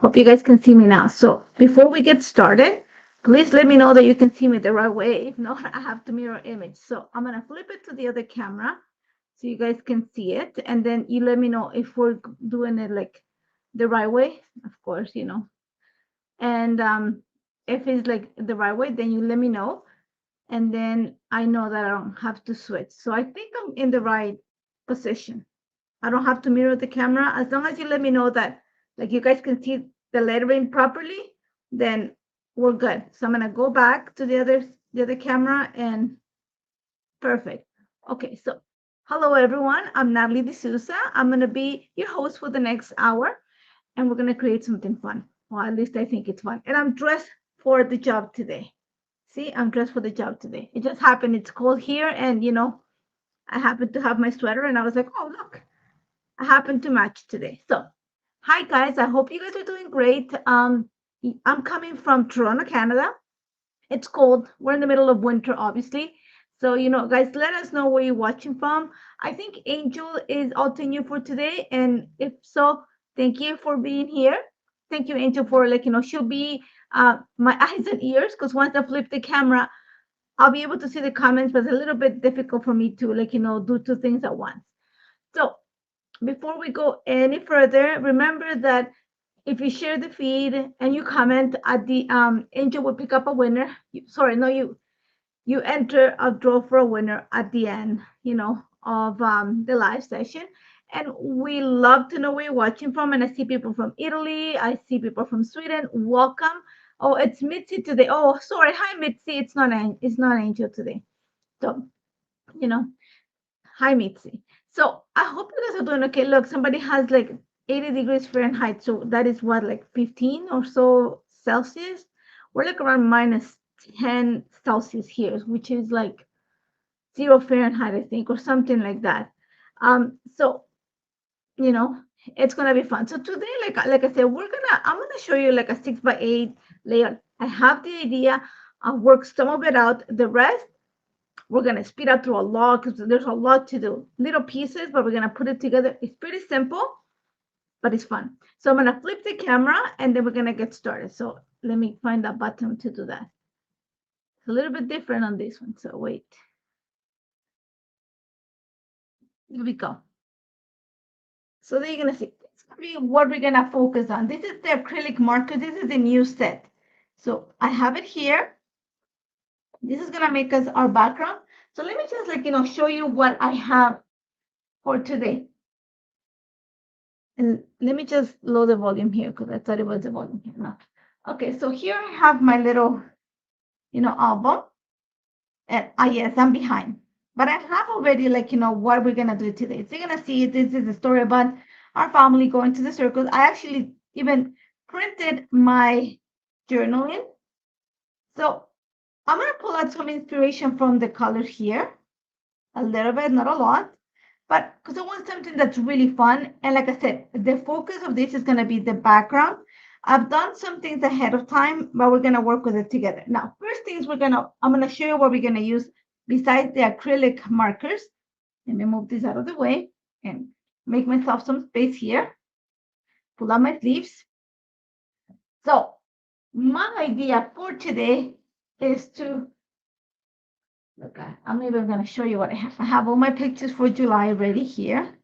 Hope you guys can see me now. So before we get started, please let me know that you can see me the right way. If not, I have to mirror image. So I'm going to flip it to the other camera so you guys can see it. And then you let me know if we're doing it like the right way, of course, you know. And if it's like the right way, then you let me know. And then I know that I don't have to switch. So I think I'm in the right position. I don't have to mirror the camera. As long as you let me know that like you guys can see the lettering properly, then we're good. So I'm gonna go back to the other camera and perfect. Okay, so hello everyone. I'm Nathalie D'Souza. I'm gonna be your host for the next hour, and we're gonna create something fun. Well, at least I think it's fun. And I'm dressed for the job today. See, I'm dressed for the job today. It just happened. It's cold here, and you know, I happen to have my sweater, and I was like, oh look, I happen to match today. So hi guys, I hope you guys are doing great. I'm coming from Toronto, Canada. It's cold. We're in the middle of winter, obviously. So, you know, guys, let us know where you're watching from. I think Angel is also new for today. And if so, thank you for being here. Thank you, Angel, for like, you know, she'll be my eyes and ears because once I flip the camera, I'll be able to see the comments, but it's a little bit difficult for me to like, you know, do two things at once. So before we go any further, remember that if you share the feed and you comment at the Angel will pick up a winner. You enter a draw for a winner at the end, you know, of the live session. And we love to know where you're watching from. And I see people from Italy. I see people from Sweden. Welcome. Oh, it's Mitzi today. Oh, sorry. Hi, Mitzi. It's not Angel today. So, you know, hi, Mitzi. So I hope you guys are doing okay. Look, somebody has like 80 degrees Fahrenheit. So that is what, like 15 or so Celsius? We're like around minus 10 Celsius here, which is like 0 Fahrenheit, I think, or something like that. So, you know, it's gonna be fun. So today, like I said, I'm gonna show you like a 6x8 layout. I have the idea. I'll work some of it out. The rest we're going to speed up through a lot because there's a lot to do. Little pieces, but we're going to put it together. It's pretty simple, but it's fun. So I'm going to flip the camera and then we're going to get started. So let me find that button to do that. It's a little bit different on this one. So wait. Here we go. So there you're going to see it's going to be what we're going to focus on. This is the acrylic marker. This is the new set. So I have it here. This is going to make us our background. So let me just like, you know, show you what I have for today. And let me just lower the volume here because I thought it was the volume here. No. Okay, so here I have my little, you know, album. And yes, I'm behind. But I have already like, you know, what we're going to do today. So you're going to see this is a story about our family going to the circus. I actually even printed my journal in. So I'm going to pull out some inspiration from the colors here. A little bit, not a lot. But because I want something that's really fun. And like I said, the focus of this is going to be the background. I've done some things ahead of time, but we're going to work with it together. Now, first things I'm going to show you what we're going to use besides the acrylic markers. Let me move this out of the way and make myself some space here. Pull out my sleeves. So my idea for today is to look. I'm even going to show you what I have. I have all my pictures for July ready here.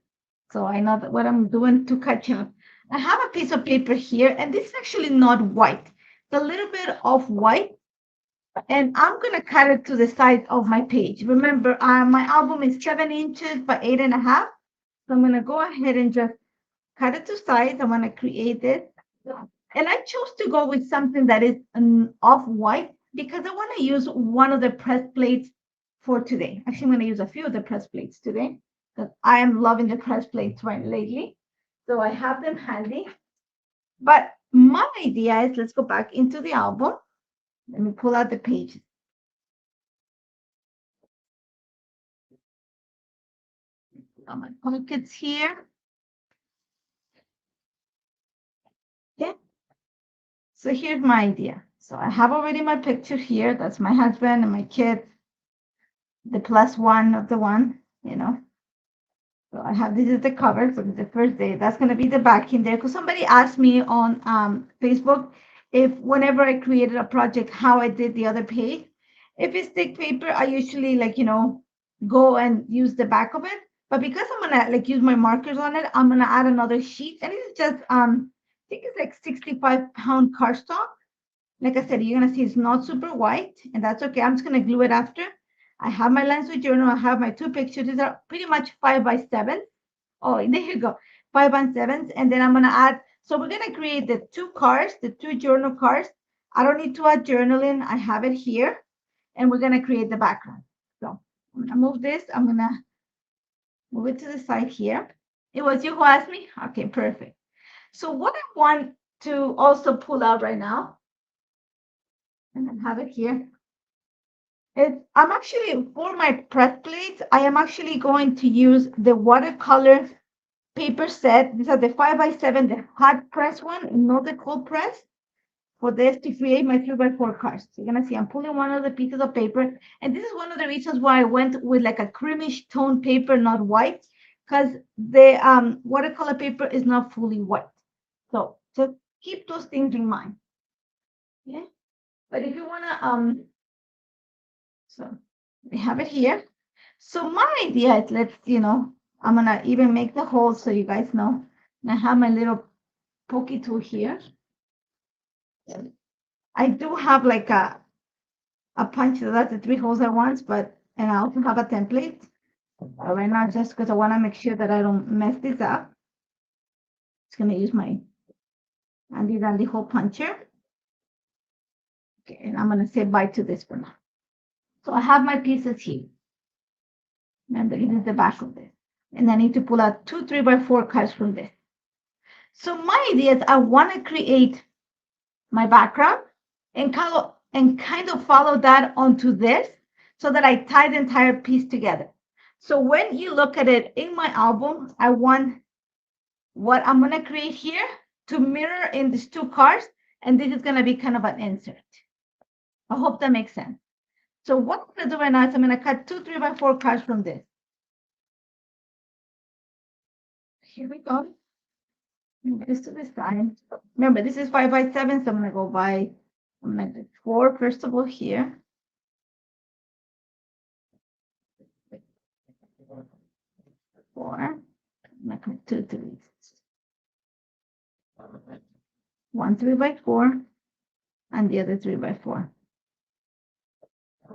So I know that what I'm doing to catch up. I have a piece of paper here, and this is actually not white. It's a little bit of white, and I'm gonna cut it to the size of my page. Remember, my album is 7 inches by 8.5. So I'm gonna go ahead and just cut it to size. I'm gonna create this. And I chose to go with something that is off-white because I want to use one of the press plates for today. Actually, I'm going to use a few of the press plates today because I am loving the press plates right lately. So I have them handy. But my idea is, let's go back into the album. Let me pull out the pages. Got my pockets here. Okay. So here's my idea. So I have already my picture here. That's my husband and my kid, the plus one of the one, you know. So I have, this is the cover for the first day. That's going to be the back in there. Because somebody asked me on Facebook if whenever I created a project, how I did the other page. If it's thick paper, I usually go and use the back of it. But because I'm going to use my markers on it, I'm going to add another sheet. And it's just, I think it's like 65-pound cardstock. Like I said, you're going to see it's not super white. And that's okay. I'm just going to glue it after. I have my Landscape journal. I have my two pictures. These are pretty much 5x7. Oh, there you go. 5x7s. And then I'm going to add. So we're going to create the two cards, the two journal cards. I don't need to add journaling. I have it here. And we're going to create the background. So I'm going to move this. I'm going to move it to the side here. It was you who asked me? Okay, perfect. So what I want to also pull out right now, and I have it here, I'm actually, for my press plates, I am actually going to use the watercolor paper set. These are the 5x7, the hot press one, not the cold press, for this to create my 3x4 cards. So you're gonna see I'm pulling one of the pieces of paper, and this is one of the reasons why I went with like a creamish tone paper, not white, because the watercolor paper is not fully white. So just keep those things in mind. Yeah. But if you wanna so we have it here. So my idea is, I'm gonna even make the hole so you guys know. And I have my little pokey tool here. I do have like a punch that's the 3 holes at once, and I also have a template. But right now, just because I want to make sure that I don't mess this up, it's gonna use my handy dandy hole puncher. Okay, and I'm gonna say bye to this for now. So I have my pieces here. Remember, this is the back of this. And I need to pull out 2 3x4 cards from this. So my idea is I want to create my background and kind of follow that onto this so that I tie the entire piece together. So when you look at it in my album, I want what I'm going to create here to mirror in these 2 cards, and this is going to be kind of an insert. I hope that makes sense. So what I'm going to do right now is I'm going to cut 2 3x4 cards from this. Here we go. Move this to the side. Remember, this is 5x7, so I'm going to go by, I'm going to do 4 first of all here. 4. I'm going to put 2 3s. 1 3x4 and the other 3x4.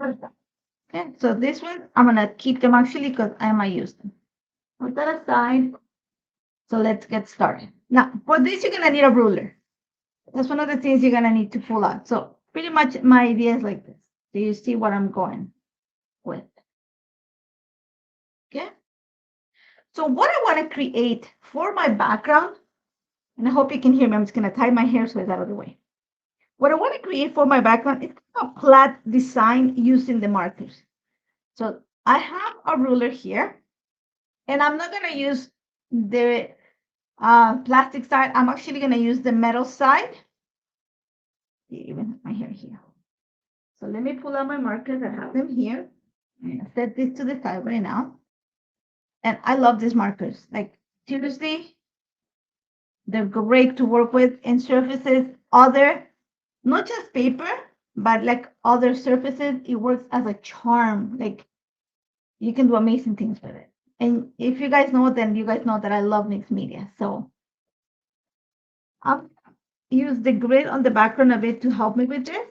Okay, so this one, I'm going to keep them actually because I might use them. Put that aside. So let's get started. Now, for this, you're going to need a ruler. That's one of the things you're going to need to pull out. So pretty much my idea is like this. Do you see what I'm going with? Okay. So what I want to create for my background, and I hope you can hear me. I'm just going to tie my hair so it's out of the way. What I want to create for my background is a flat design using the markers. So I have a ruler here, and I'm not going to use the plastic side. I'm actually going to use the metal side. You even have my hair here. So let me pull out my markers. I have them here. I'm going to set this to the side right now. And I love these markers. Like, seriously, they're great to work with in surfaces. other, not just paper, but like other surfaces. It works as a charm. Like you can do amazing things with it. And if you guys know, then you guys know that I love mixed media. So I'll use the grid on the background of it to help me with this.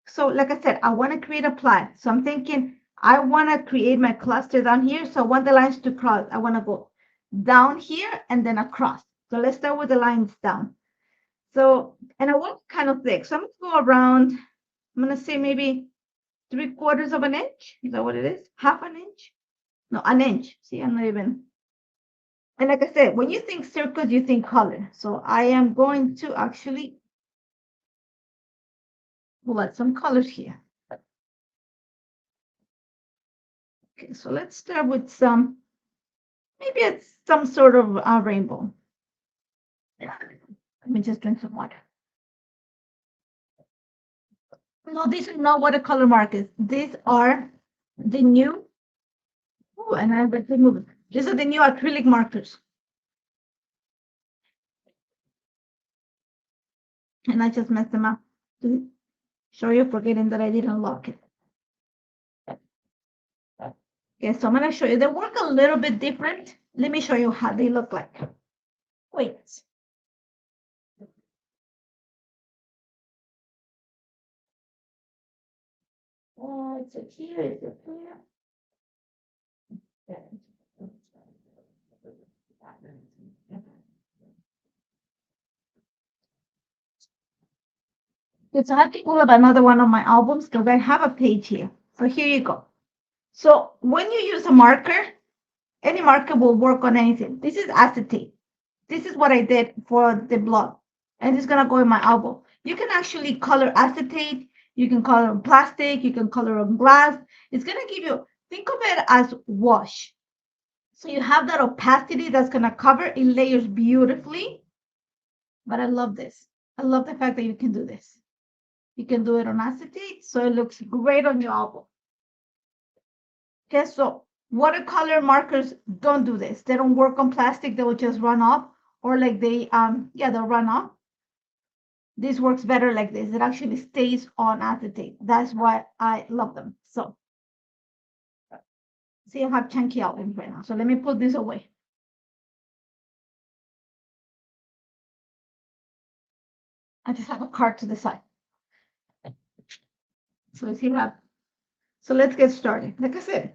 So like I said, I want to create a plot. So I'm thinking I want to create my cluster down here. So I want the lines to cross. I want to go down here and then across. So let's start with the lines down. So, and I want kind of thick. So I'm going to go around, I'm going to say maybe 3/4 of an inch. Is that what it is? Half an inch? No, an inch. See, I'm not even. And like I said, when you think circles, you think color. So I am going to actually pull out some colors here. Okay, so let's start with some, maybe it's some sort of rainbow. Let me just drink some water. No, these are not watercolor markers. These are the new, oh, and I have to move it. These are the new acrylic markers. And I just messed them up to show you, forgetting that I didn't lock it. Okay, so I'm going to show you. They work a little bit different. Let me show you how they look like. Wait. Oh, it's here, it's here. It's I have to pull up another one of my albums because I have a page here. So here you go. So when you use a marker, any marker will work on anything. This is acetate. This is what I did for the blog. And it's gonna go in my album. You can actually color acetate, you can color on plastic, you can color on glass. It's gonna give you, think of it as wash. So you have that opacity that's gonna cover in layers beautifully. But I love this. I love the fact that you can do this. You can do it on acetate, so it looks great on your album. Okay, so watercolor markers don't do this. They don't work on plastic. They will just run off, or like they'll run off. This works better like this. It actually stays on acetate. That's why I love them. So see, I have chunky outlines right now. So let me put this away. I just have a card to the side. So let's see that. So let's get started. Like I said,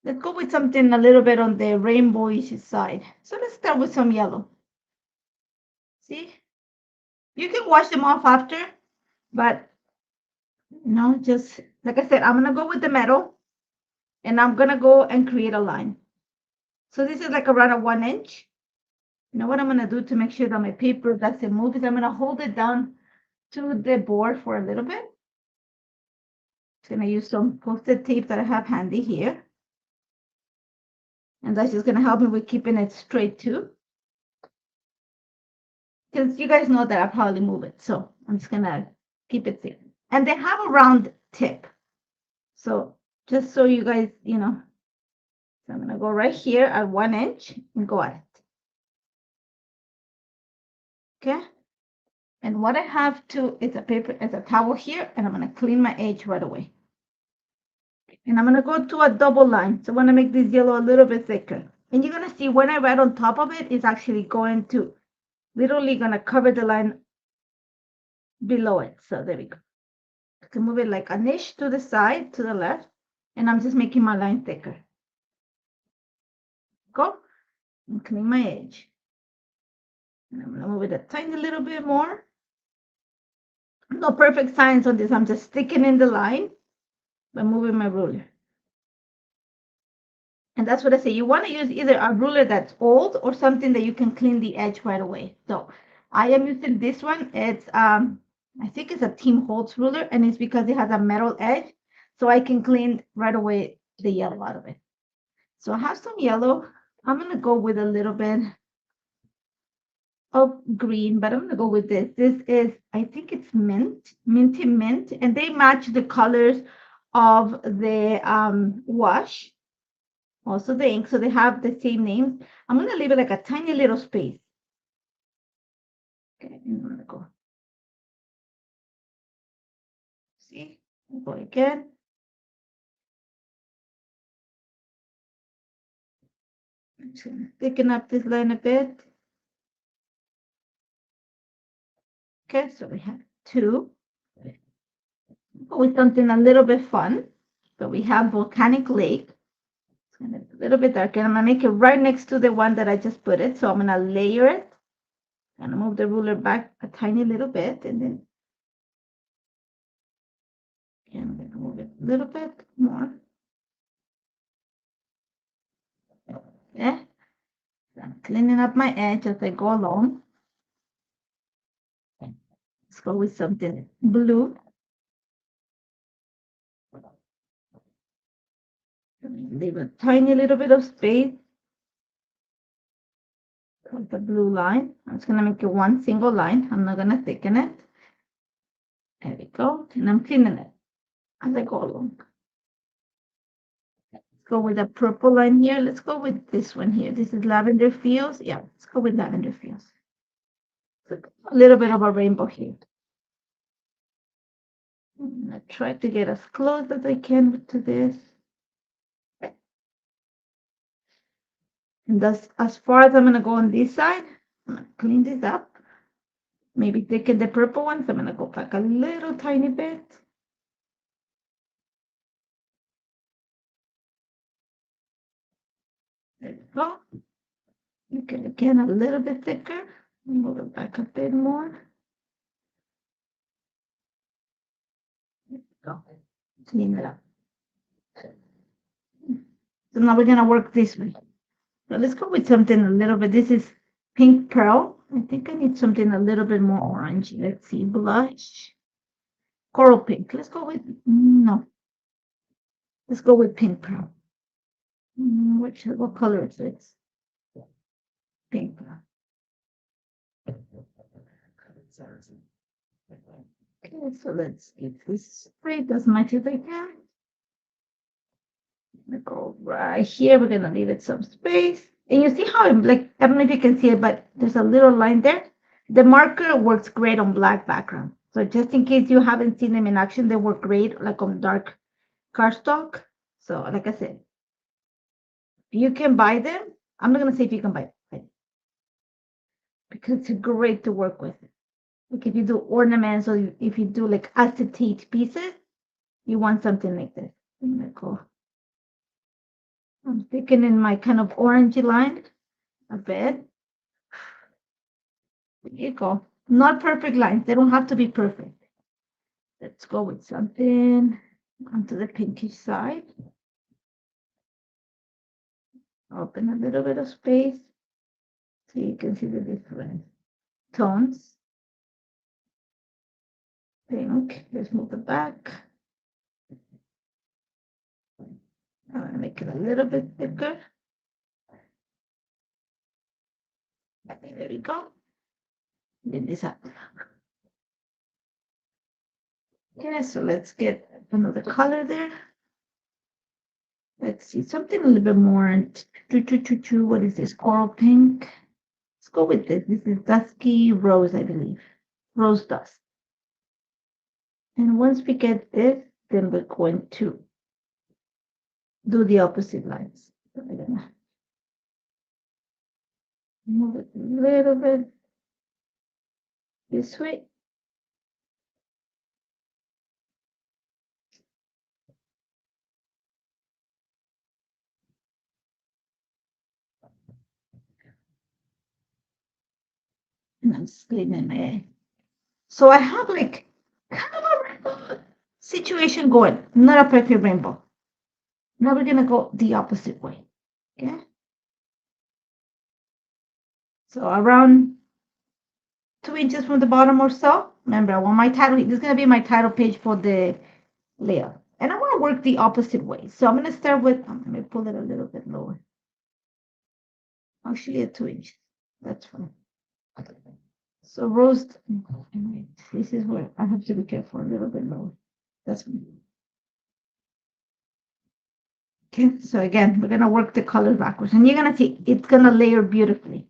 let's go with something a little bit on the rainbowish side. So let's start with some yellow. See, you can wash them off after, but just like I said, I'm gonna go with the metal, and I'm gonna go and create a line. So this is like around a 1 inch. You know what I'm gonna do to make sure that my paper doesn't move is I'm gonna hold it down to the board for a little bit. I'm gonna use some post-it tape that I have handy here. And that's just gonna help me with keeping it straight too. Because you guys know that I probably move it. So I'm just gonna keep it there. And they have a round tip. So just so you guys, so I'm gonna go right here at 1 inch and go at it. Okay. And what I have to is a towel here, and I'm gonna clean my edge right away. And I'm gonna go to a double line. So I wanna make this yellow a little bit thicker. And you're gonna see when I write on top of it, it's actually going to literally gonna cover the line below it. So there we go. I can move it like an inch to the side, to the left, and I'm just making my line thicker. Go and clean my edge. And I'm gonna move it a tiny little bit more. No perfect science on this. I'm just sticking in the line by moving my ruler. And that's what I say. You want to use either a ruler that's old or something that you can clean the edge right away. So I am using this one. It's I think it's a Tim Holtz ruler, and it's because it has a metal edge, so I can clean right away the yellow out of it. So I have some yellow. I'm gonna go with a little bit of green, but I'm gonna go with this. This is, I think it's minty mint, and they match the colors of the wash, also the ink, so they have the same names. I'm gonna leave it like a tiny little space. Okay, I'm gonna go. See, go again. I'm just gonna thicken up this line a bit. Okay, so we have two. With something a little bit fun. So we have volcanic lake. It's gonna be a little bit darker. I'm gonna make it right next to the one that I just put it. So I'm gonna layer it. I'm gonna move the ruler back a tiny little bit, and then I'm gonna move it a little bit more. Yeah. I'm cleaning up my edge as I go along. Let's go with something blue. Leave a tiny little bit of space for the blue line. I'm just gonna make it one single line. I'm not gonna thicken it. There we go. And I'm cleaning it as I go along. Let's go with a purple line here. Let's go with this one here. This is lavender fields. Yeah, let's go with lavender fields. So a little bit of a rainbow here. I'm gonna try to get as close as I can to this. And that's as far as I'm gonna go on this side. I'm gonna clean this up. Maybe thicken the purple ones. I'm gonna go back a little tiny bit. There we go. Make it again a little bit thicker. Move it back a bit more. There we go. Clean it up. So now we're gonna work this way. So let's go with something a little bit. This is pink pearl. I think I need something a little bit more orange. Let's see, blush. Coral pink. Let's go with, no. Let's go with pink pearl. What color is this? Pink pearl. Okay, so let's get this straight as much as I can. I'm gonna go right here. We're gonna leave it some space. And you see how I'm like, I don't know if you can see it, but there's a little line there. The marker works great on black background. So just in case you haven't seen them in action, they work great like on dark cardstock. So like I said, you can buy them. I'm not gonna say if you can buy them because it's great to work with. Like if you do ornaments or if you do like acetate pieces, you want something like this. I'm gonna go. I'm thickening my kind of orangey line a bit. There you go. Not perfect lines. They don't have to be perfect. Let's go with something onto the pinkish side. Open a little bit of space so you can see the different tones. Pink. Let's move it back. I'm going to make it a little bit thicker. There we go. Then this up. Okay, so let's get another color there. Let's see something a little bit more. What is this? Coral pink. Let's go with this. This is dusky rose, I believe. Rose dust. And once we get this, then we're going to do the opposite lines. So we're gonna move it a little bit this way. And I'm cleaning my eye. So I have like kind of a rainbow situation going, not a perfect rainbow. Now we're gonna go the opposite way. Okay. So around 2 inches from the bottom or so. Remember, I want my title. This is gonna be my title page for the layout. And I want to work the opposite way. So I'm gonna start with, let me pull it a little bit lower. Actually at 2 inches. That's fine. So roast, this is where I have to be careful a little bit lower. That's fine. Okay, so again, we're gonna work the color backwards and you're gonna see it's gonna layer beautifully.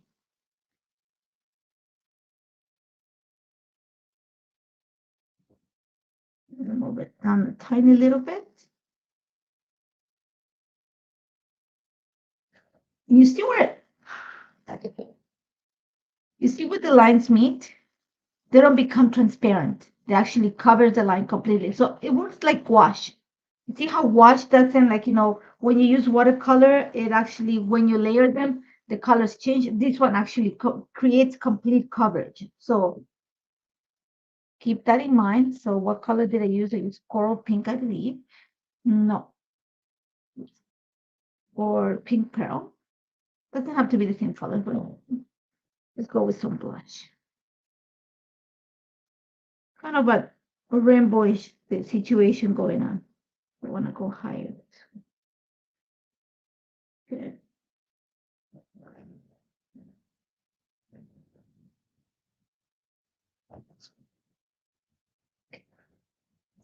Move it down a tiny little bit. You see where the lines meet? They don't become transparent. They actually cover the line completely. So it works like wash. You see how wash doesn't, like, when you use watercolor, it actually, when you layer them, the colors change. This one actually creates complete coverage. So keep that in mind. So what color did I use? I used coral pink, I believe. No, or pink pearl. Doesn't have to be the same color, but let's go with some blush. Kind of a rainbowish situation going on. I want to go higher. Good.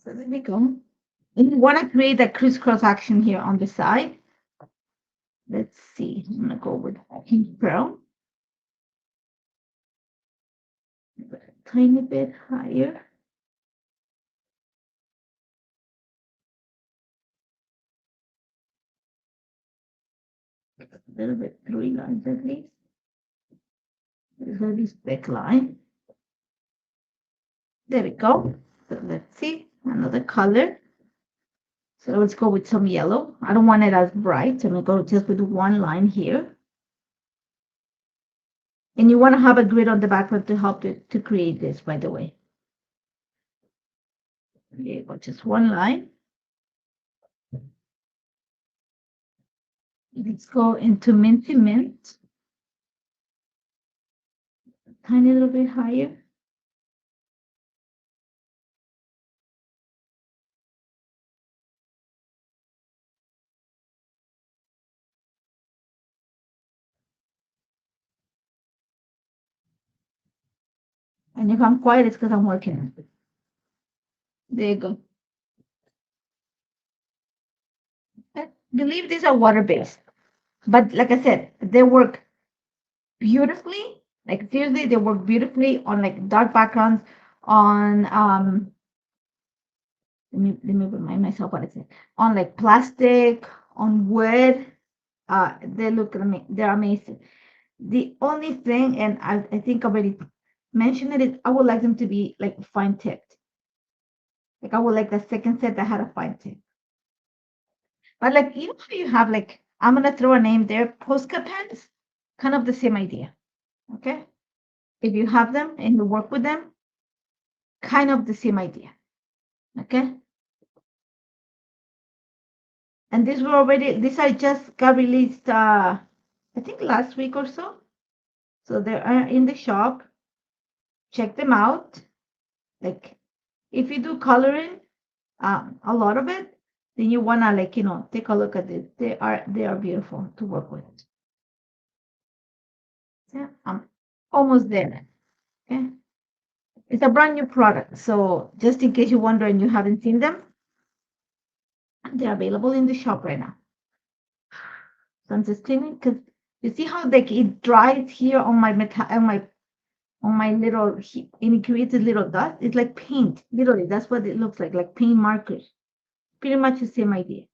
So there we go. And you want to create a crisscross action here on the side. Let's see. I'm going to go with pink pearl. A tiny bit higher. A little bit 3 lines at least. There's a this back line. There we go. So let's see. Another color. So let's go with some yellow. I don't want it as bright. So I'm going to go just with one line here. And you want to have a grid on the background to help it to create this, by the way. There you go, just one line. Let's go into minty mint. A tiny little bit higher. And if I'm quiet, it's because I'm working. There you go. I believe these are water-based. But like I said, they work beautifully. Like seriously, they work beautifully on like dark backgrounds, on let me remind myself what I said. On like plastic, on wood. They look they're amazing. The only thing, and I think I already mentioned it, is I would like them to be like fine tipped. Like I would like the second set that had a fine tip. But like you know how you have like, I'm gonna throw a name there, Posca pens, kind of the same idea. Okay. If you have them and you work with them, kind of the same idea. Okay. And these I just got released I think last week or so. So they are in the shop. Check them out. Like if you do coloring, a lot of it, then you wanna like, take a look at it. They are beautiful to work with. Yeah, I'm almost there. Okay. It's a brand new product. So just in case you're wondering you haven't seen them, they're available in the shop right now. So I'm just cleaning because you see how like it dries here on my little and it creates a little dust. It's like paint. Literally, that's what it looks like paint markers. Pretty much the same idea.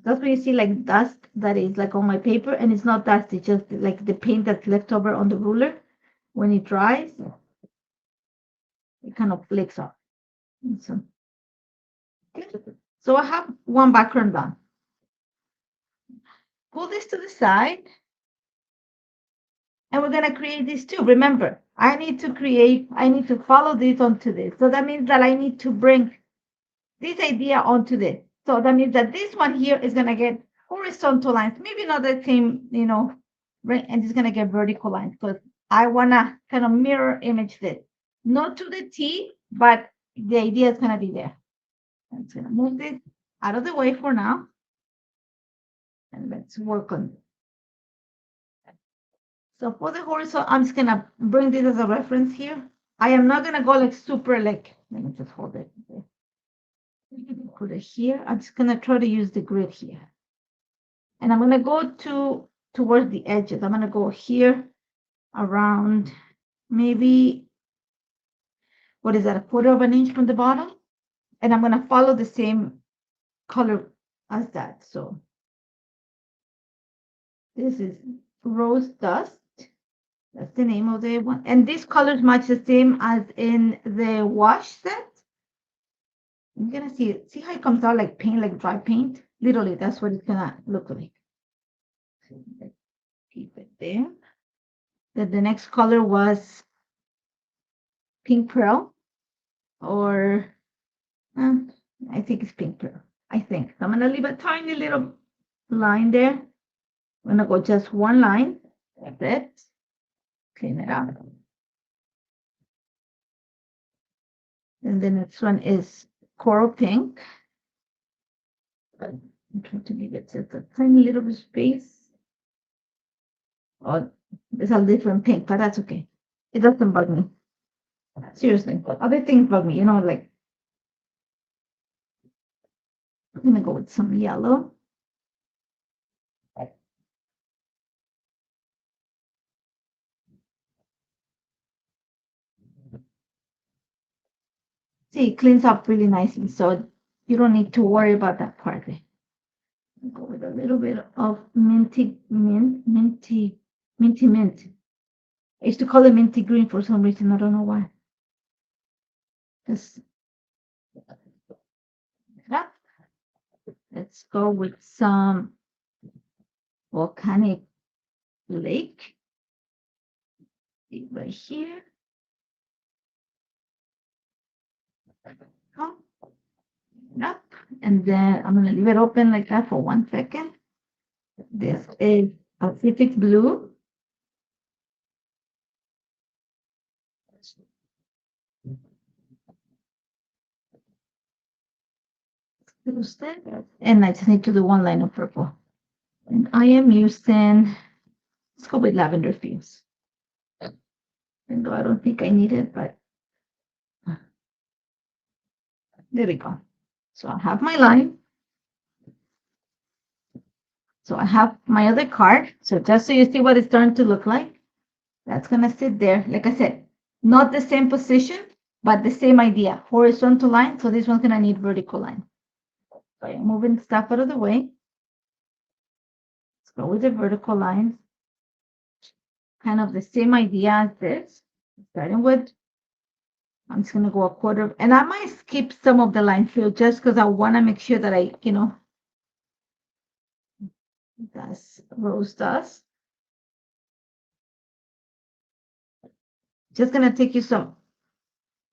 That's where you see like dust that is like on my paper, and it's not dust, it's just like the paint that's left over on the ruler. When it dries, it kind of flakes off. So, I have one background done. Pull this to the side, and we're gonna create this too. Remember, I need to follow this onto this. So that means that I need to bring this idea onto this. So that means that this one here is gonna get horizontal lines, maybe not the same, right? And it's gonna get vertical lines because I wanna kind of mirror image this, not to the T, but the idea is gonna be there. I'm just gonna move this out of the way for now, and let's work on it. So for the horizontal, I'm just gonna bring this as a reference here. I am not gonna go like super like. Let me just hold it. Put it here. I'm just gonna try to use the grid here. And I'm gonna go towards the edges. I'm gonna go here around maybe what is that, a quarter of an inch from the bottom. And I'm going to follow the same color as that. So this is Rose Dust. That's the name of the one. And these colors match the same as in the wash set. I'm gonna see how it comes out like paint, like dry paint. Literally, that's what it's gonna look like. Keep it there. Then the next color was pink pearl, or I think it's pink pearl. I think. So I'm gonna leave a tiny little line there. I'm gonna go just one line. That's it. Clean it up. And the next one is coral pink. I'm trying to leave it just a tiny little bit of space. Oh, it's a different pink, but that's okay. It doesn't bug me. Seriously. Other things bug me, you know, like I'm gonna go with some yellow. See, it cleans up really nicely, so you don't need to worry about that part there. Go with a little bit of minty mint. I used to call it minty green for some reason. I don't know why. Just that. Let's go with some volcanic lake right here. Up, and then I'm gonna leave it open like that for 1 second. This is Pacific blue. And I just need to do one line of purple. And I am using, let's go with lavender fuse. Even though I don't think I need it, but there we go. So I have my line. So I have my other card. So just so you see what it's starting to look like, that's gonna sit there. Like I said, not the same position, but the same idea. Horizontal line. So this one's gonna need vertical line. So I'm moving stuff out of the way. Let's go with the vertical lines. Kind of the same idea as this. Starting with, I'm just gonna go a quarter, and I might skip some of the line fill just because I want to make sure that I, that's Rose Dust. Just gonna take you some.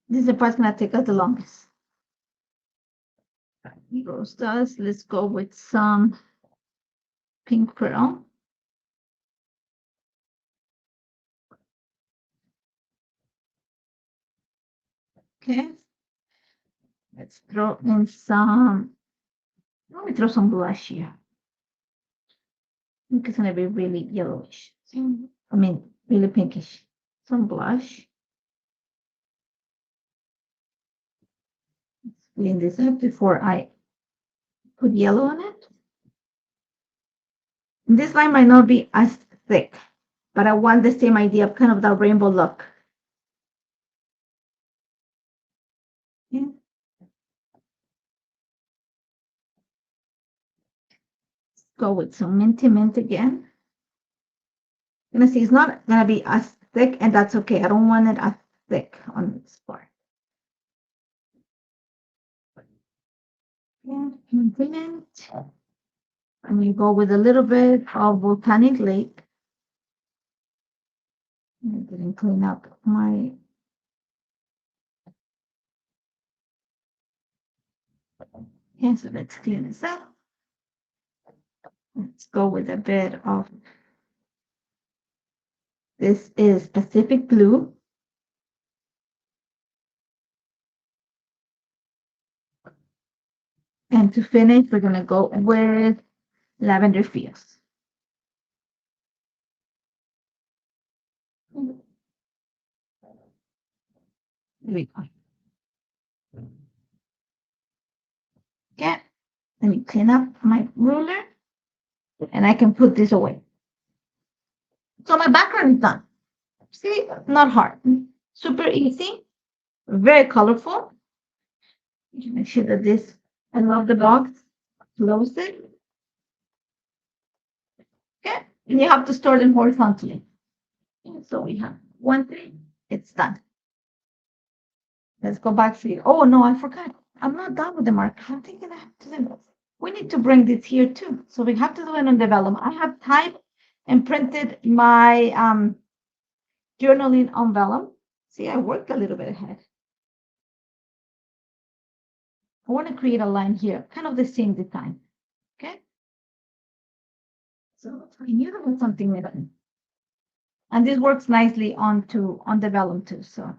This is the part's gonna take us the longest. Rose Dust. Let's go with some pink pearl. Okay. Let's throw in some. Let me throw some blush here. I think it's gonna be really yellowish. I mean, really pinkish. Some blush. Let's clean this up before I put yellow on it. And this line might not be as thick, but I want the same idea of kind of that rainbow look. Yeah. Let's go with some minty mint again. You're gonna see it's not gonna be as thick, and that's okay. I don't want it as thick on this part. And minty mint. And we go with a little bit of volcanic lake. I didn't clean up my. Okay, so let's clean this up. Let's go with a bit of. This is Pacific blue. And to finish, we're gonna go with lavender fuse. There we go. Okay, let me clean up my ruler, and I can put this away. So my background is done. See, not hard, super easy. Very colorful. Make sure that this, I love the box. Close it. Okay. And you have to store them horizontally. And so we have one thing. It's done. Let's go back to you. Oh no, I forgot. I'm not done with the marker. I'm thinking I have to do this. We need to bring this here too. So we have to do it on the vellum. I have typed and printed my journaling on vellum. See, I worked a little bit ahead. I want to create a line here, kind of the same design. Okay. So I knew there was something missing. And this works nicely on the vellum too. So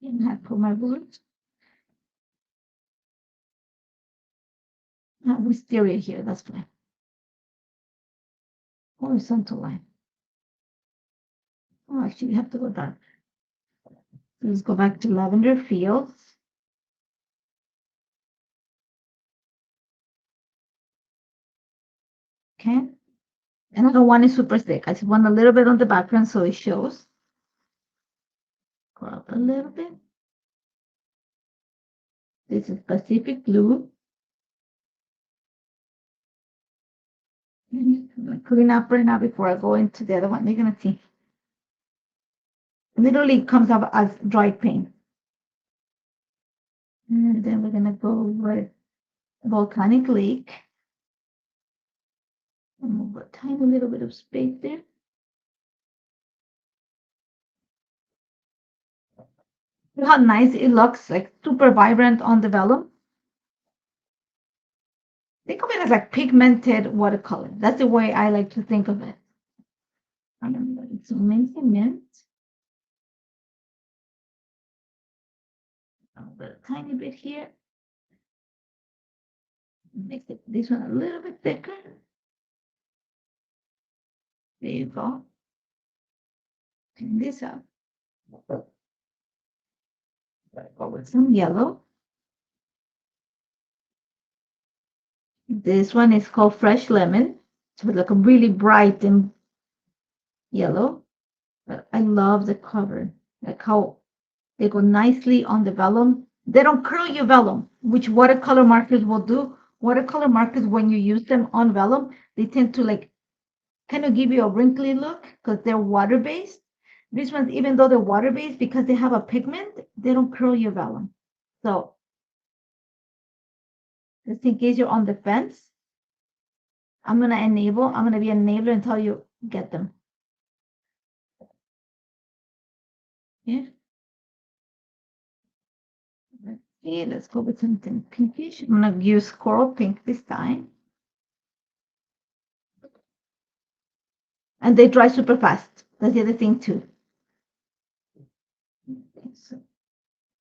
and I put my words. Wisteria here, that's fine. Horizontal line. Oh, actually, we have to go down. Let's go back to lavender fields. Okay. And I don't want it super thick. I just want a little bit on the background so it shows. Go up a little bit. This is Pacific blue. I'm gonna clean up right now before I go into the other one. You're gonna see. It literally comes up as dry paint. And then we're gonna go with volcanic lake. And move a tiny little bit of space there. Look how nice it looks, like super vibrant on the vellum. Think of it as like pigmented watercolor. That's the way I like to think of it. I'm going to minty mint. A tiny bit here. Make this one a little bit thicker. There you go. Clean this up. Go with some yellow. This one is called fresh lemon. So it's like a really bright and yellow. But I love the cover. Like how they go nicely on the vellum. They don't curl your vellum, which watercolor markers will do. Watercolor markers, when you use them on vellum, they tend to like kind of give you a wrinkly look because they're water-based. These ones, even though they're water-based, because they have a pigment, they don't curl your vellum. So just in case you're on the fence, I'm going to be an enabler until you get them. Yeah. Let's see, let's go with something pinkish. I'm going to use coral pink this time. And they dry super fast. That's the other thing too. So,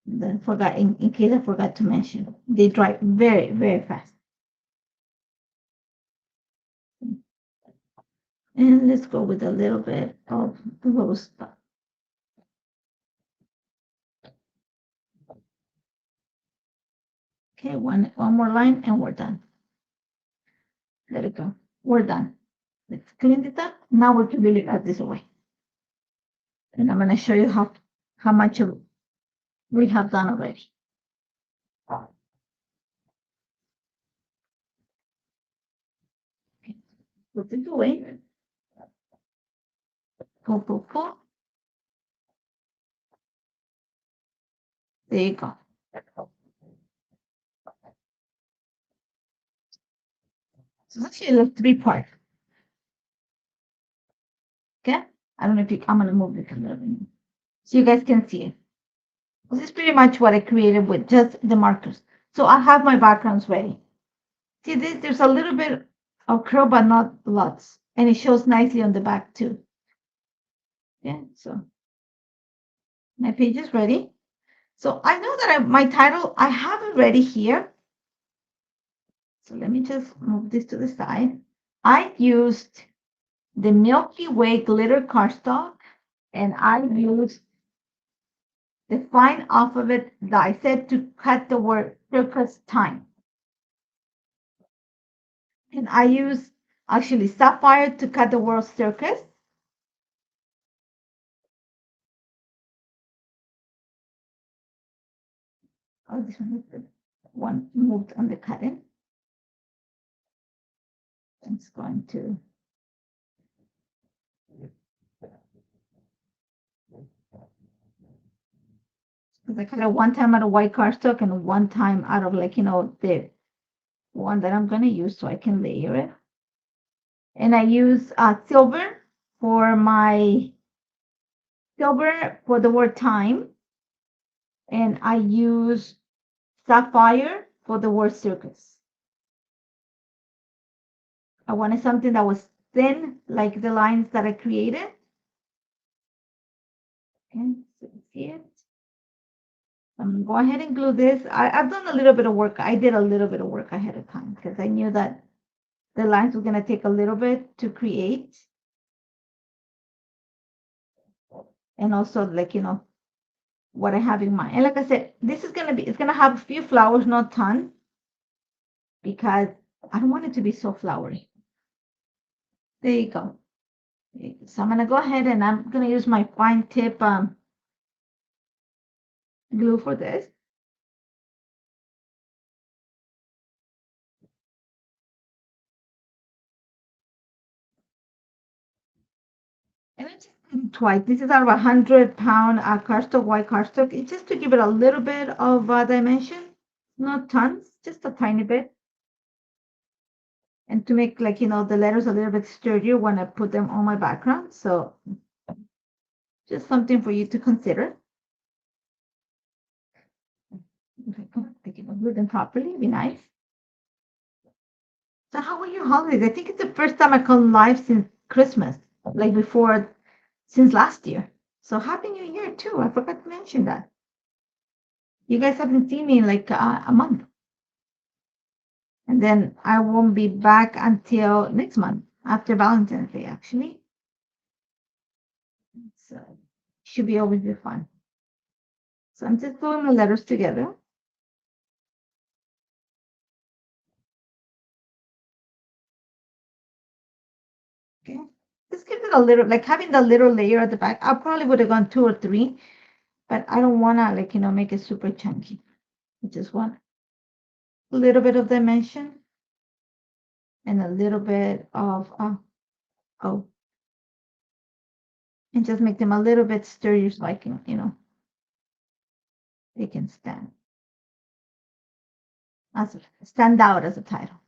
then forgot, in case I forgot to mention, they dry very, very fast. And let's go with a little bit of rose stuff. Okay, one more line and we're done. Let it go. We're done. Let's clean it up. Now we can really add this away. And I'm going to show you how much of we have done already. Okay. Put it away. Pull. There you go. So actually like 3 parts. Okay? I don't know if I'm gonna move it a little bit so you guys can see it. This is pretty much what I created with just the markers. So I have my backgrounds ready. See this? There's a little bit of curl, but not lots. And it shows nicely on the back too. Yeah, so my page is ready. So I know that my title, I have it ready here. So let me just move this to the side. I used the Milky Way glitter cardstock, and I used the fine alphabet die set to cut the word circus time. And I use actually sapphire to cut the world circus. Oh, this one is the one moved on the cutting. It's going to. Because I cut it one time out of white cardstock and one time out of like, the one that I'm going to use so I can layer it. And I use silver for the word time. And I use sapphire for the word circus. I wanted something that was thin, like the lines that I created. Okay, so you see it. I'm gonna go ahead and glue this. I've done a little bit of work. I did a little bit of work ahead of time because I knew that the lines were gonna take a little bit to create. And also like, what I have in mind. And like I said, it's gonna have a few flowers, not ton, because I don't want it to be so flowery. There you go. So I'm gonna go ahead and I'm gonna use my fine tip glue for this. And it's twice. This is out of 100-pound cardstock, white cardstock. It's just to give it a little bit of dimension, not tons, just a tiny bit. And to make like, the letters a little bit sturdier when I put them on my background. So just something for you to consider. If I can glue them properly, it'd be nice. So how were your holidays? I think it's the first time I come live since Christmas, like since last year. So happy New Year too. I forgot to mention that. You guys haven't seen me in like a month. And then I won't be back until next month, after Valentine's Day, actually. So should be always be fun. So I'm just gluing my letters together. Okay. Just give it a little, like having the little layer at the back. I probably would have gone 2 or 3, but I don't want to like, make it super chunky. I just want a little bit of dimension and a little bit of, oh, and just make them a little bit sturdier so I can, they can stand out as a title.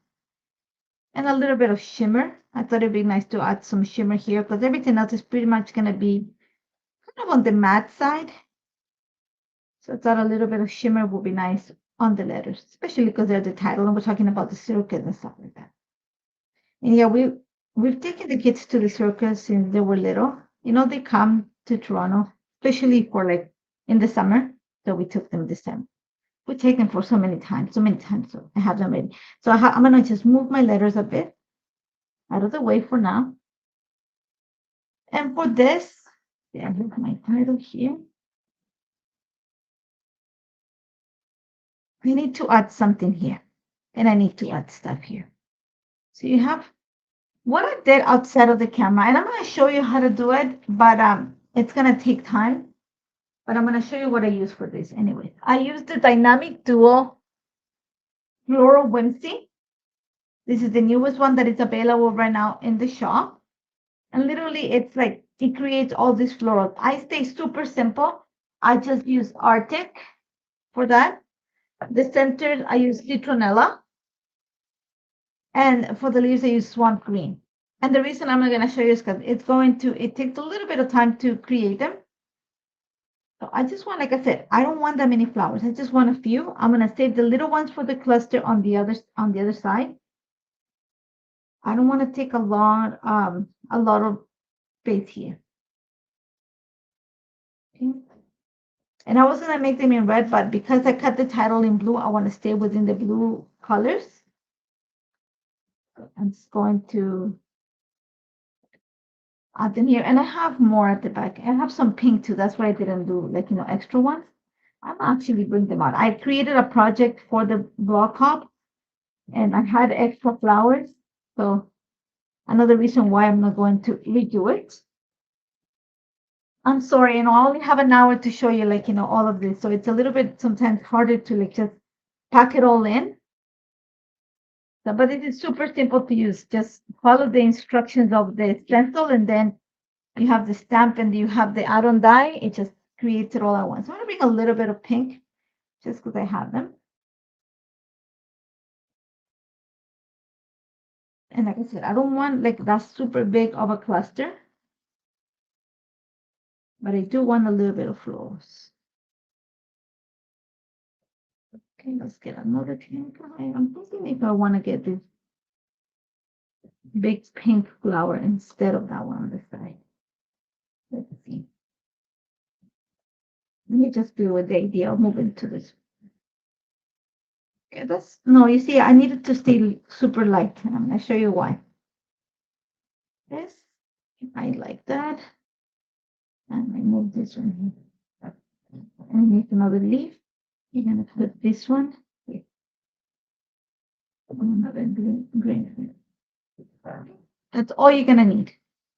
And a little bit of shimmer. I thought it'd be nice to add some shimmer here because everything else is pretty much going to be kind of on the matte side. So I thought a little bit of shimmer would be nice on the letters, especially because they're the title and we're talking about the circus and stuff like that. And yeah, we've taken the kids to the circus since they were little. They come to Toronto, especially for like in the summer. So we took them this time. We take them for so many times. So I have them ready. So I'm gonna just move my letters a bit out of the way for now. And for this, yeah, here's my title here. I need to add something here, and I need to add stuff here. So you have what I did outside of the camera, and I'm going to show you how to do it, but it's going to take time. But I'm going to show you what I use for this anyway. I use the Dynamic Duo Floral Whimsy. This is the newest one that is available right now in the shop. And literally, it's like it creates all these florals. I stay super simple. I just use Arctic for that. The center, I use citronella. And for the leaves, I use swamp green. And the reason I'm not going to show you is because it takes a little bit of time to create them. So I just want, like I said, I don't want that many flowers. I just want a few. I'm going to save the little ones for the cluster on the other side. I don't want to take a lot of space here. Okay. And I was going to make them in red, but because I cut the title in blue, I want to stay within the blue colors. I'm just going to add them here. And I have more at the back. I have some pink too. That's why I didn't do like, extra ones. I'm actually bring them out. I created a project for the blog hop and I had extra flowers. So another reason why I'm not going to redo it. I'm sorry, I only have an hour to show you, like, all of this. So it's a little bit sometimes harder to like just pack it all in. So, but it is super simple to use. Just follow the instructions of the stencil, and then you have the stamp and you have the add-on die. It just creates it all at once. I'm gonna bring a little bit of pink just because I have them. And like I said, I don't want like that super big of a cluster, but I do want a little bit of florals. Okay, let's get another pink. I'm thinking if I want to get this big pink flower instead of that one on the side. Let's see. Let me just do with the idea of moving to this. Okay, that's no, you see, I needed to stay super light, and I'm gonna show you why. This, I like that. And I move this one here. And make another leaf. You're gonna put this one here. Another green. That's all you're gonna need.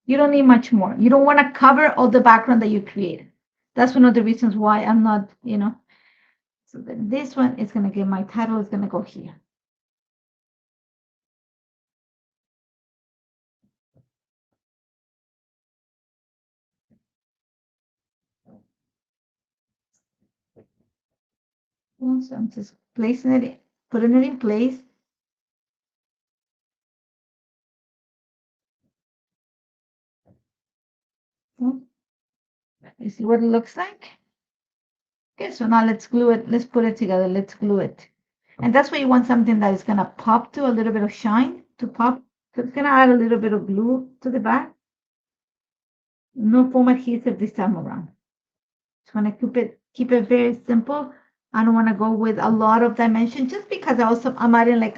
You don't need much more. You don't want to cover all the background that you created. That's one of the reasons why I'm not, So then this one is gonna get my title is gonna go here. So I'm just placing it, putting it in place. You see what it looks like? Okay, so now let's glue it. Let's put it together. Let's glue it. And that's why you want something that is gonna pop to a little bit of shine to pop. So it's gonna add a little bit of glue to the back. No foam adhesive this time around. Just wanna keep it very simple. I don't wanna go with a lot of dimension just because I'm adding like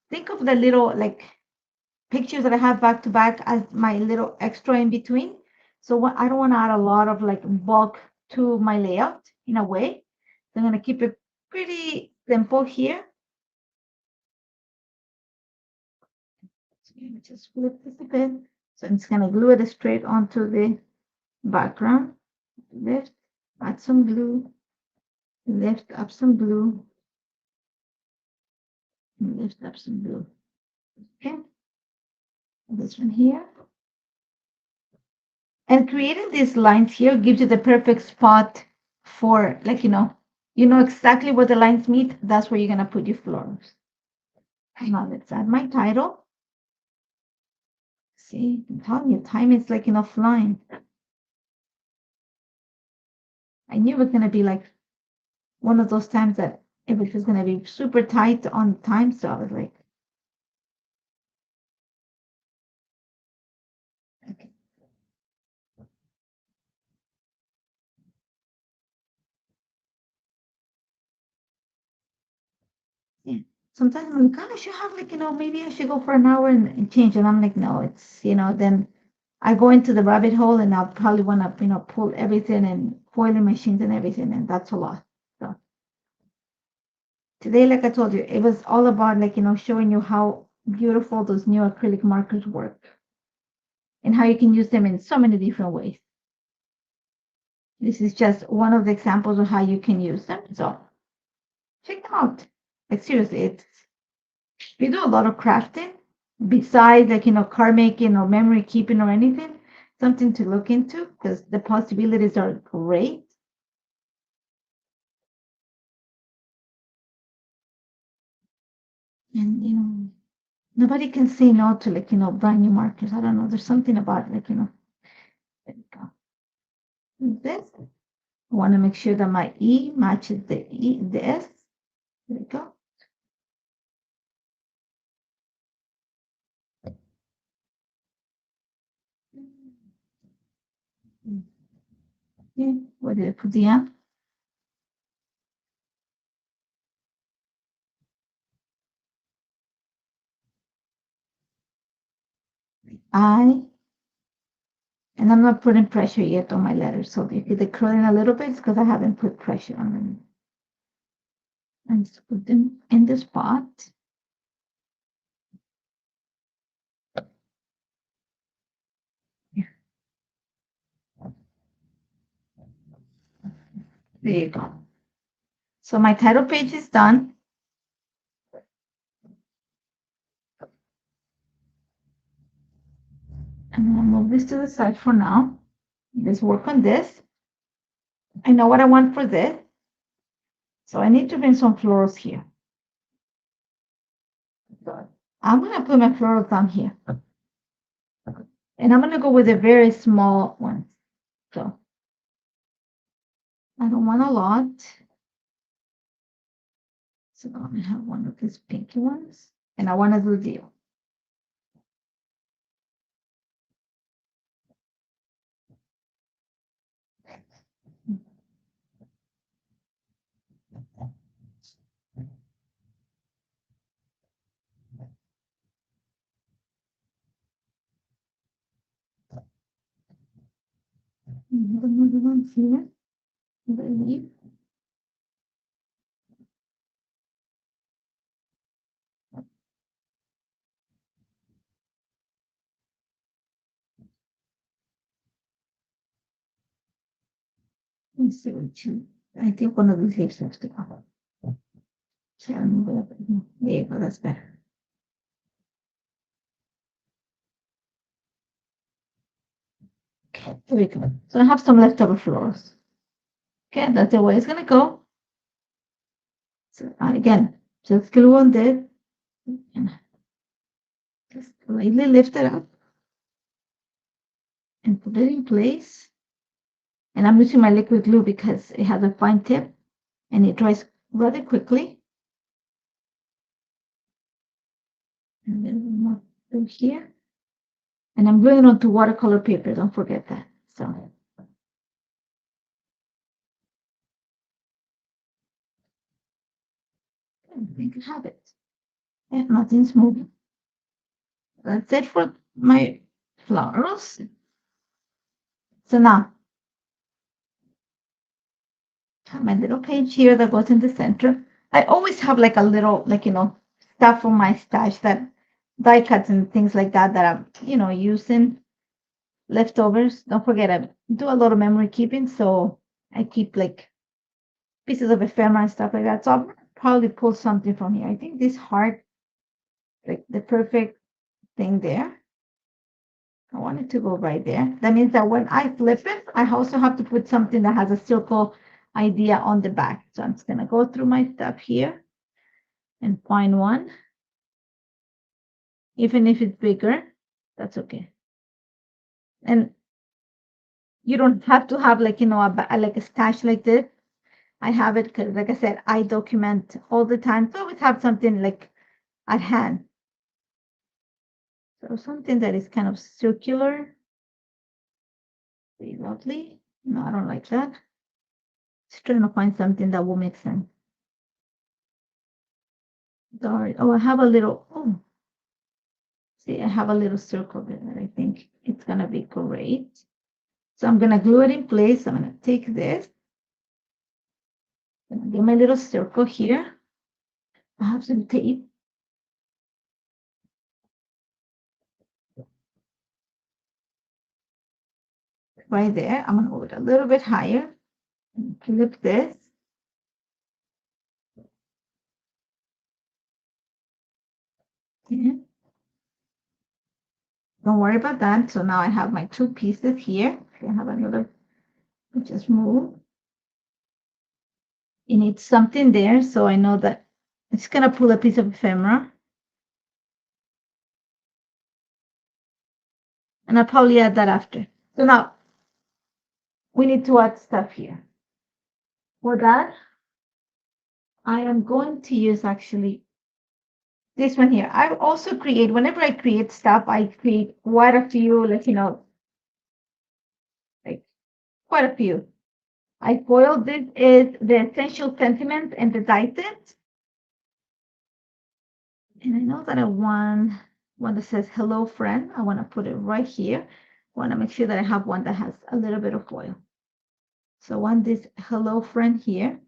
think of the little like pictures that I have back to back as my little extra in between. So I don't want to add a lot of like bulk to my layout in a way. So I'm going to keep it pretty simple here. So just flip this a bit. So I'm just going to glue it straight onto the background. Lift, add some glue, lift up some glue, lift up some glue. Okay. This one here. And creating these lines here gives you the perfect spot for, like, you know exactly where the lines meet. That's where you're going to put your florals. Now let's add my title. See, I'm telling you, time is like flying. I knew it was going to be like one of those times that it was just going to be super tight on time. So I was like, okay. Yeah. Sometimes I'm like, God, I should have like, maybe I should go for an hour and change. And I'm like, no, it's, then I go into the rabbit hole and I'll probably want to, pull everything and foiling machines and everything. And that's a lot. So today, like I told you, it was all about like, showing you how beautiful those new acrylic markers work and how you can use them in so many different ways. This is just one of the examples of how you can use them. So check them out. Like seriously, we do a lot of crafting besides like, card making or memory keeping or anything, something to look into because the possibilities are great. And, nobody can say no to like, brand new markers. I don't know. There's something about like, there we go. This, I want to make sure that my E matches the S. There we go. Okay, where did I put the M? I, and I'm not putting pressure yet on my letters. So if they're curling a little bit, it's because I haven't put pressure on them. And just put them in the spot. There you go. So my title page is done. I'm gonna move this to the side for now. Let's work on this. I know what I want for this. So I need to bring some florals here. So I'm gonna put my florals down here. And I'm gonna go with the very small ones. So I don't want a lot. So I'm gonna have one of these pinky ones. And I want to do deal. Another one here. The leaf. Let's see what you. I think one of these leaves has to go. So I'll move it up. There you go. That's better. Okay, there we go. So I have some leftover florals. Okay, that's the way it's gonna go. So again, just glue on this and just lightly lift it up and put it in place. And I'm using my liquid glue because it has a fine tip and it dries rather quickly. And then more through here. And I'm gluing it onto watercolor paper, don't forget that. So I think I have it. And nothing's moving. That's it for my flowers. So now I have my little page here that goes in the center. I always have like a little, like, stuff from my stash, that die cuts and things like that I'm, using, leftovers. Don't forget, I do a lot of memory keeping, so I keep like pieces of ephemera and stuff like that. So I'll probably pull something from here. I think this heart, like the perfect thing there. I want it to go right there. That means that when I flip it, I also have to put something that has a circle idea on the back. So I'm just gonna go through my stuff here and find one. Even if it's bigger, that's okay. And you don't have to have like, like a stash like this. I have it because, like I said, I document all the time. So I always have something like at hand. So something that is kind of circular. Very lovely. No, I don't like that. Just trying to find something that will make sense. Sorry. Oh, I have a little, oh, see, I have a little circle there. I think it's gonna be great. So I'm gonna glue it in place. I'm gonna take this. I'm gonna get my little circle here. I have some tape. Right there. I'm gonna move it a little bit higher. And flip this. Okay. Don't worry about that. So now I have my two pieces here. I have another, just move. You need something there. So I know that I'm just gonna pull a piece of ephemera. And I'll probably add that after. So now we need to add stuff here. For that, I am going to use actually this one here. I also create, whenever I create stuff, I create quite a few, like, like quite a few. I foiled this is the essential sentiment and the dissect. And I know that I want one that says hello friend. I want to put it right here. I want to make sure that I have one that has a little bit of foil. So I want this hello friend here.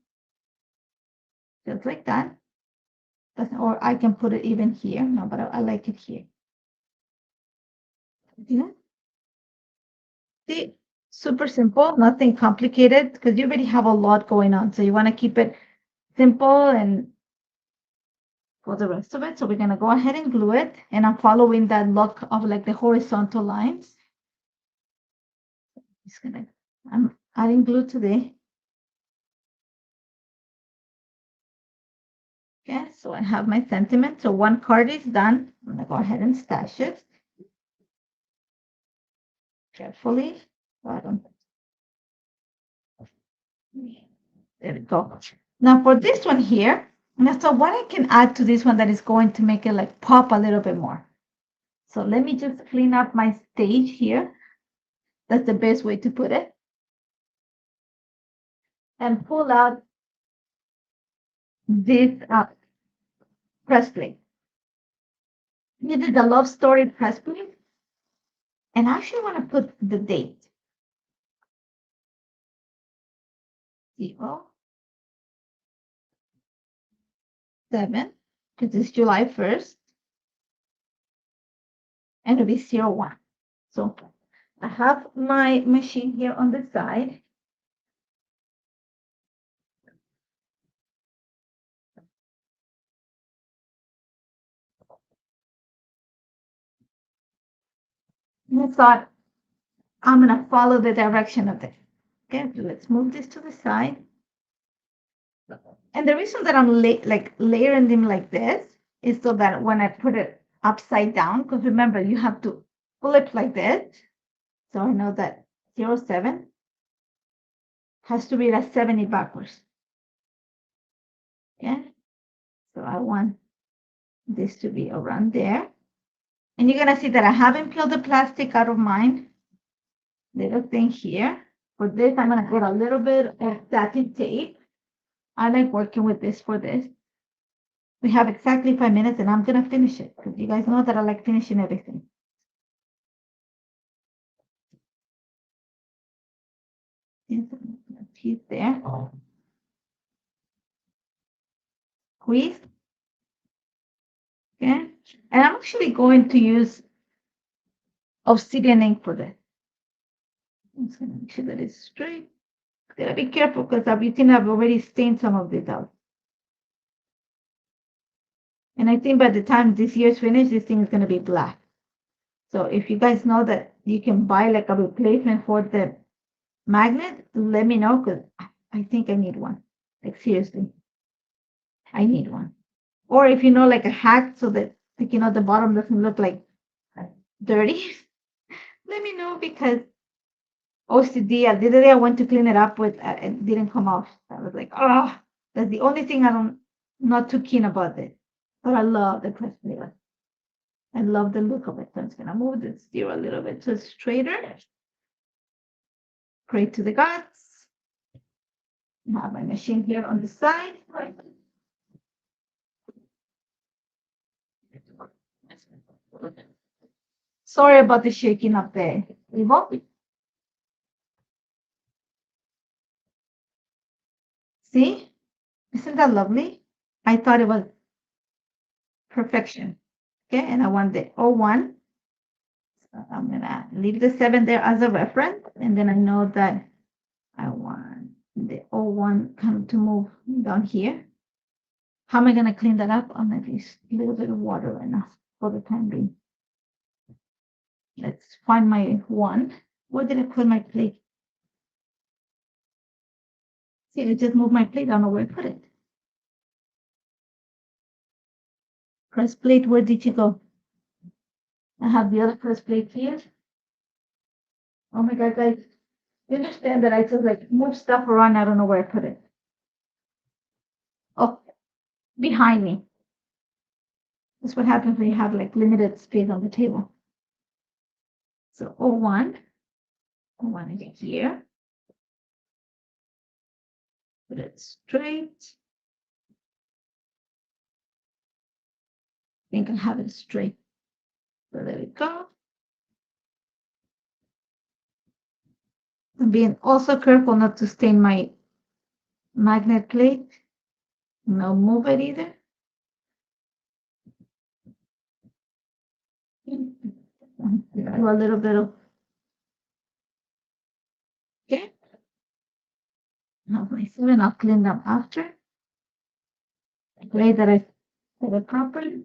Just like that. Or I can put it even here. No, but I like it here. Yeah. See, super simple, nothing complicated, because you already have a lot going on. So you want to keep it simple and for the rest of it. So we're going to go ahead and glue it. And I'm following that look of like the horizontal lines. I'm adding glue today. Okay, so I have my sentiment. So one card is done. I'm going to go ahead and stash it carefully. So I don't. There we go. Now for this one here, now so what I can add to this one that is going to make it like pop a little bit more. So let me just clean up my stage here. That's the best way to put it. And pull out this press plate. This is the love story press plate. And I actually want to put the date. 07, because it's July 1st. And it'll be 01. So I have my machine here on the side. And I thought I'm going to follow the direction of this. Okay, so let's move this to the side. And the reason that I'm layering them like this is so that when I put it upside down, because remember, you have to flip like this. So I know that 07 has to read as 70 backwards. Okay, so I want this to be around there. And you're going to see that I haven't peeled the plastic out of mine. Little thing here. For this, I'm going to get a little bit of satin tape. I like working with this for this. We have exactly 5 minutes and I'm going to finish it because you guys know that I like finishing everything. Piece there. Squeeze. Okay. And I'm actually going to use obsidian ink for this. I'm just going to make sure that it's straight. Gotta be careful because I've already stained some of this out. And I think by the time this year's finished, this thing is going to be black. So if you guys know that you can buy like a replacement for the magnet, let me know because I think I need one. Like seriously, I need one. Or if you know like a hack so that like the bottom doesn't look like dirty, let me know because OCD. The other day I went to clean it up with it didn't come off. I was like, oh, that's the only thing not too keen about it. But I love the press play. I love the look of it. So I'm just gonna move the steer a little bit to straighter. Pray to the gods. I have my machine here on the side. Sorry about the shaking up there. See? Isn't that lovely? I thought it was perfection. Okay, and I want the 01. So I'm gonna leave the 7 there as a reference, and then I know that I want the 01 kind of to move down here. How am I gonna clean that up? I'm gonna use a little bit of water enough for the time being. Let's find my one. Where did I put my plate? See, I just moved my plate. I don't know where I put it. Press plate, where did you go? I have the other press plate here. Oh my God, guys. You understand that I just like move stuff around. I don't know where I put it. Oh, behind me. That's what happens when you have like limited space on the table. So 01. 01 is here. Put it straight. I think I have it straight. So there we go. I'm being also careful not to stain my magnet plate. No move it either. Do a little bit of Now my 7, I'll clean them after. The way that I set it properly.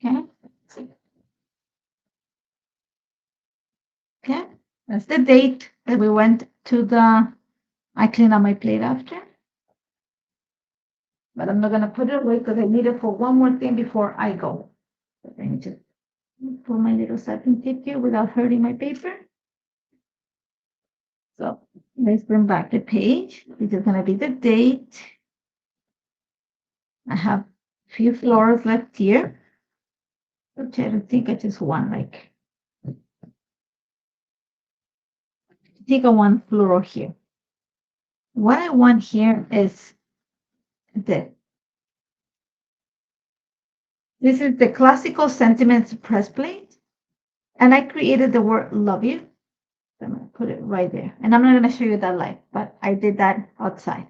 Okay. Okay. That's the date that we went to the, I clean up my plate after. But I'm not going to put it away because I need it for one more thing before I go. So let me just put my little satin tip here without hurting my paper. So let's bring back the page. This is going to be the date. I have a few flowers left here. Which I don't think I just want like, I think I want floral here. What I want here is this. This is the classical sentiments press plate. And I created the word love you. So I'm going to put it right there. And I'm not going to show you that live, but I did that outside.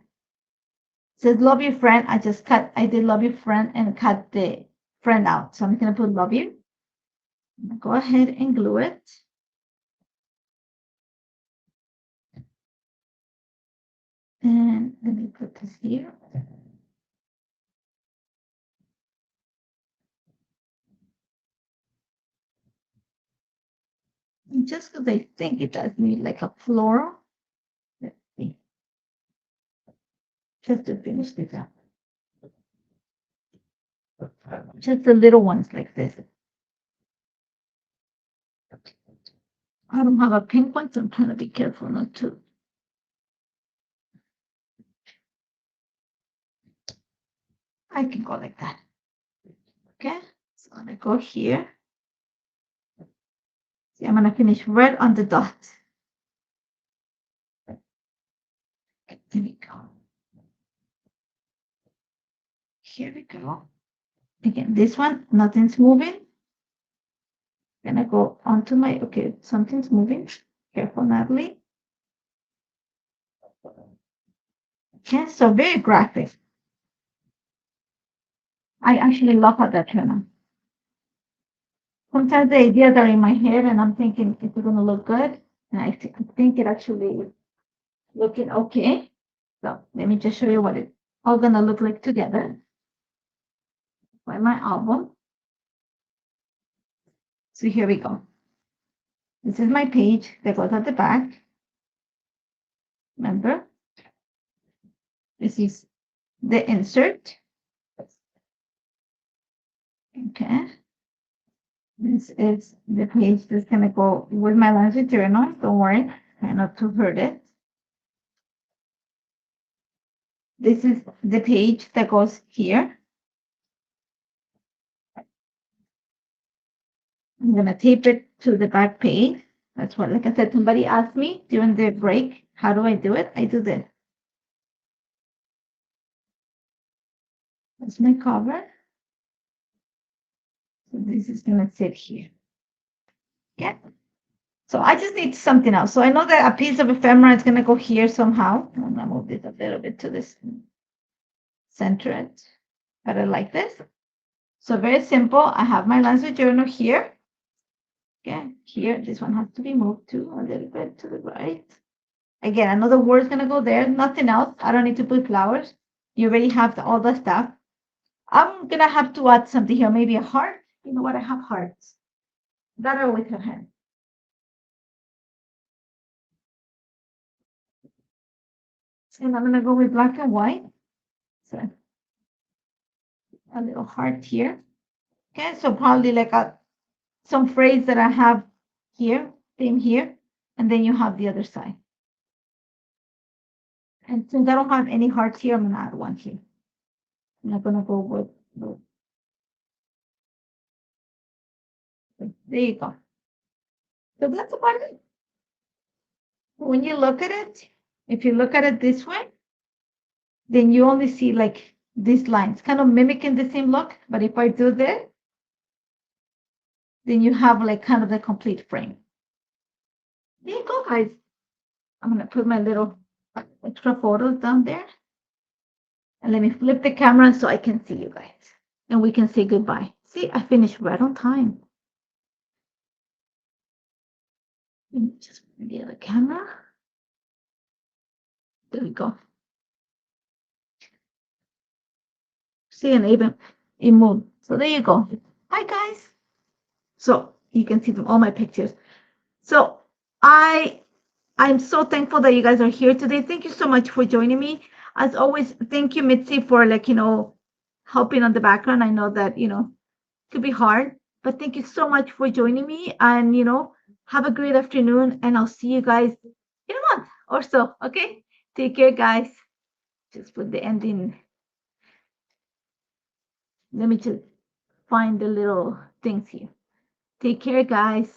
It says love you friend. I did love you friend and cut the friend out. So I'm going to put love you. Go ahead and glue it. And let me put this here. And just because I think it does need like a floral. Let's see. Just to finish this up. Just the little ones like this. I don't have a pink one, so I'm trying to be careful not to. I can go like that. Okay, so I'm going to go here. See, I'm going to finish red on the dot. There we go. Here we go. Again, this one, nothing's moving. Gonna go onto my, okay, something's moving. Careful, Natalie. Okay, so very graphic. I actually love how that turned out. Sometimes the ideas are in my head and I'm thinking, is it gonna look good? And I think it actually is looking okay. So let me just show you what it's all gonna look like together. By my album. So here we go. This is my page that goes at the back. Remember? This is the insert. Okay. This is the page that's going to go with my laundry journal. Don't worry, try not to hurt it. This is the page that goes here. I'm going to tape it to the back page. That's what, like I said, somebody asked me during the break, how do I do it? I do this. That's my cover. So this is going to sit here. Yeah. So I just need something else. So I know that a piece of ephemera is going to go here somehow. I'm going to move this a little bit to this center it. But I like this. So very simple. I have my lancet journal here. Okay, here, this one has to be moved to a little bit to the right. Again, another word is going to go there. Nothing else. I don't need to put flowers. You already have all the stuff. I'm going to have to add something here. Maybe a heart. You know what? I have hearts. That are with her hand. And I'm going to go with black and white. So a little heart here. Okay, so probably like some phrase that I have here, same here, and then you have the other side. And since I don't have any hearts here, I'm going to add one here. I'm not going to go with. There you go. So that's about it. When you look at it, if you look at it this way, then you only see like these lines, kind of mimicking the same look. But if I do this, then you have like kind of the complete frame. There you go, guys. I'm going to put my little extra photos down there. And let me flip the camera so I can see you guys. And we can say goodbye. See, I finished right on time. Just the other camera. There we go. See, and even it moved. So there you go. Hi guys. So you can see all my pictures. So I'm so thankful that you guys are here today. Thank you so much for joining me. As always, thank you, Mitzi, for helping on the background. I know that it could be hard, but thank you so much for joining me. And have a great afternoon. And I'll see you guys in a month or so. Okay. Take care, guys. Just put the ending. Let me just find the little things here. Take care, guys.